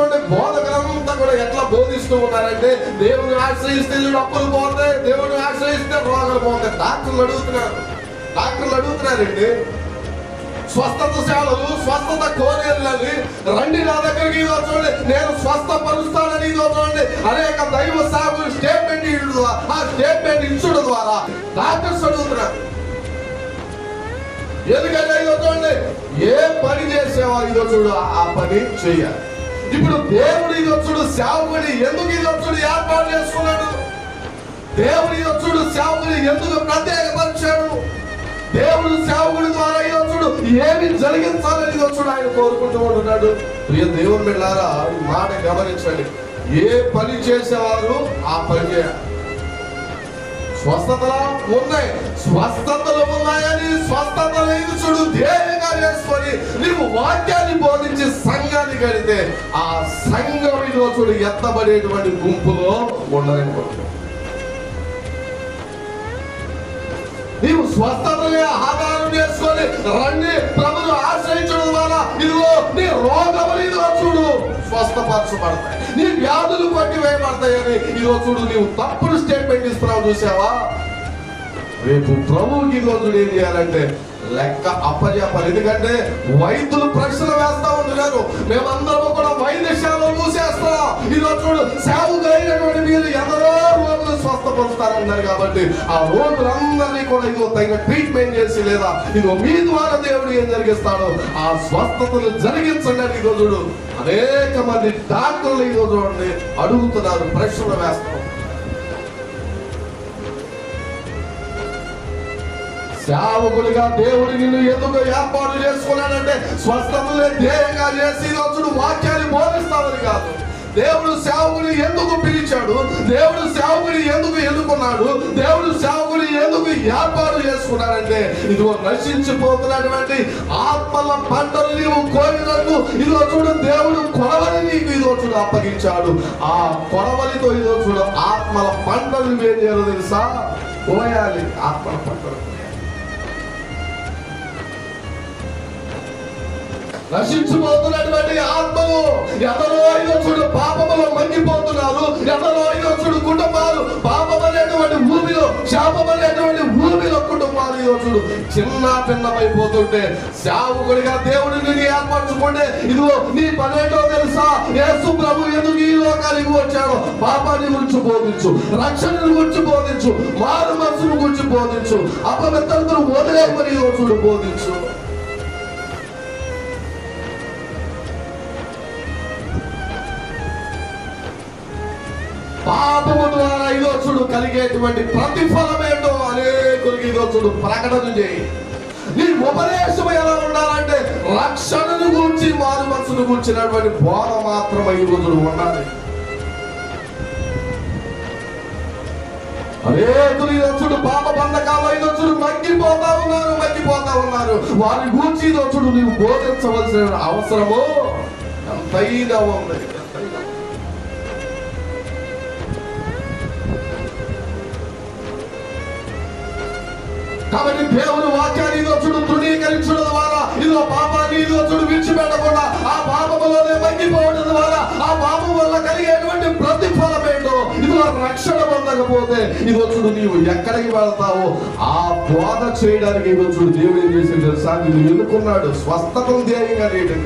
చూడండి బోధకులంతా కూడా ఎట్లా బోధిస్తూ ఉన్నారంటే, దేవుని ఆశ్రయిస్తే అప్పులు పోతాయి, దేవుని ఆశ్రయిస్తే రోగాలు పోతాయి. డాక్టర్లు అడుగుతున్నారండి, స్వస్థత సేవలు, స్వస్థత కోరేళ్ళని రండి నా దగ్గరికి. ఇదో చూడండి, నేను స్వస్థపరుస్తానని ఇదో చూడండి అనేక దైవ సేవకులు స్టేట్మెంట్ ఇచ్చుడు ద్వారా డాక్టర్స్ అడుగుతున్నారు. ఎందుకంటే ఇదో చూడండి, ఏ పని చేసేవారు ఇదో చూడు ఆ పని చెయ్యాలి. ఇప్పుడు దేవుడు ఇదో చూడు సేవకుని ఎందుకు ఇదో చూడు ఏర్పాటు చేసుకున్నాడు, దేవుడు ఇదో చూడు సేవకుని ఎందుకు ప్రత్యేకపరిచాడు, దేవుడు సేవకుడి ద్వారా ఇదో చూడు ఏమి జరిగించాలని ఇదో చూడు ఆయన కోరుకుంటూ ఉంటున్నాడు. ప్రియ దేవుని బిడ్డలారా, మాట గమనించండి, ఏ పని చేసేవారు ఆ పని చేయాలి. స్వస్థతలు ఉన్నాయని స్వస్థత లేదు చూడు ధ్యేయంగా చేసుకొని నీవు వాక్యాన్ని బోధించి సంఘాన్ని కడితే ఆ సంఘం ఇదో చూడు ఎత్తబడేటువంటి గుంపులో ఉండలేకపోతుంది. నీవు స్వస్థతనే ఆధారం చేసుకొని రండి ప్రభును ఆశ్రయించడం ద్వారా ఇదిగో నీ రోగములు ఇదిగో చూడు స్వస్థపరచబడతాయి, నీ వ్యాధులు కొట్టివేయబడతాయని ఇదిగో చూడు నీవు తప్పుడు స్టేట్మెంట్ ఇస్తున్నావు. చూసావా, రేపు ప్రభువుకి ఇదిగో చూడు ఏం చేయాలంటే లెక్క అప్పజెప్పాలి. ఎందుకంటే వైద్యులు ప్రశ్నలు వేస్తా ఉంటున్నారు, మేమందరము కూడా వైద్యశాలలో మూసేస్తాం. ఈరోజు చూడు సేవకులైనటువంటి మీరు ఎందరో రోగులు స్వస్థపరుస్తారన్నారు కాబట్టి ఆ రోగులందరినీ కూడా ఇదిగో తగిన ట్రీట్మెంట్ చేసి లేదా ఇదిగో మీ ద్వారా దేవుడు ఏం జరిగిస్తాడో ఆ స్వస్థతలు జరిగించండి అని ఇదిగో చూడు అనేక మంది డాక్టర్లు ఇదిగో చూడండి అడుగుతున్నారు, ప్రశ్నలు వేస్తాం. సేవకులుగా దేవుడు నిన్ను ఎందుకు ఏర్పాటు చేసుకున్నాడంటే స్వస్థతలే ధ్యేయంగా చేసి రోజుడు వాక్యాన్ని బోధిస్తామని కాదు. దేవుడు సేవకుని ఎందుకు పిలిచాడు, దేవుడు సేవకుని ఎందుకు ఎన్నుకున్నాడు, దేవుడు సేవకుని ఎందుకు ఏర్పాటు చేసుకున్నాడంటే ఇదిగో నశించిపోతున్నటువంటి ఆత్మల పంటలు నీవు కోరినట్టు ఇదిగో చూడు దేవుడు కొడవలి నీకు ఇదిగో చూడు అప్పగించాడు. ఆ కొడవలితో ఇదిగో చూడు ఆత్మల పంటలు ఏం చేయాలో తెలుసా, కోయాలి. ఆత్మల పంటలు నశించిపోతున్నటువంటి ఆత్మలు ఎందరో ఇదో చూడు పాపములో మంగిపోతున్నారు, ఎందరో ఇదో చూడు కుటుంబాలు పాపం అనేటువంటి భూమిలో శాపం అనేటువంటి భూమిలో కుటుంబాలు ఇదో చూడు చిన్న భిన్నమైపోతుంటే సేవకుడిగా దేవుడు నిన్ను ఏర్పరచుకుంటే ఇదిగో నీ పనేటో తెలుసా, యేసు ప్రభు ఎందుకు ఈ లోకానికి వచ్చాడో పాపాన్ని గురించి బోధించు, రక్షణను గురించి బోధించు, మారు మనసును గురించి బోధించు, అపవిత్రతను వదిలేమని ఇదో చూడు బోధించు. పాపము ద్వారా ఇదో చూడు కలిగేటువంటి ప్రతిఫలం ఏంటో అనేకులకి ఇదో చూడు ప్రకటన చేయి. నీ ఉపదేశం ఎలా ఉండాలంటే రక్షణను గురించి మారు మనసును గురించినటువంటి బోధ మాత్రమే ఈ రోజులు ఉండాలి. అనేకులు ఇదో చూడు పాప బంధకాల్లో ఇదో చూడు మగ్గిపోతా ఉన్నారు. వారి గురించి ఇదో చూడు నీవు బోధించవలసిన అవసరము ఎంతైనా ఉంది. కాబట్టి దేవుని వాక్యాన్ని ఇదో చూడు తృణీకరించడం ద్వారా ఇదిగో పాపాన్ని ఇదో చూడు విడిచిపెట్టకుండా ఆ పాపములోనే మగ్గిపోవడం ద్వారా ఆ పాపం వల్ల కలిగేటువంటి ప్రతిఫలం ఏంటో ఇదిగో రక్షణ పొందకపోతే ఇదో చూడు నీవు ఎక్కడికి వెళ్తావో ఆ బోధ చేయడానికి ఇదో చూడు దేవుడు ఏం చేసి తెలుసా, నిన్ను ఎన్నుకున్నాడు స్వస్థతను ధ్యేయంగా చేయడం.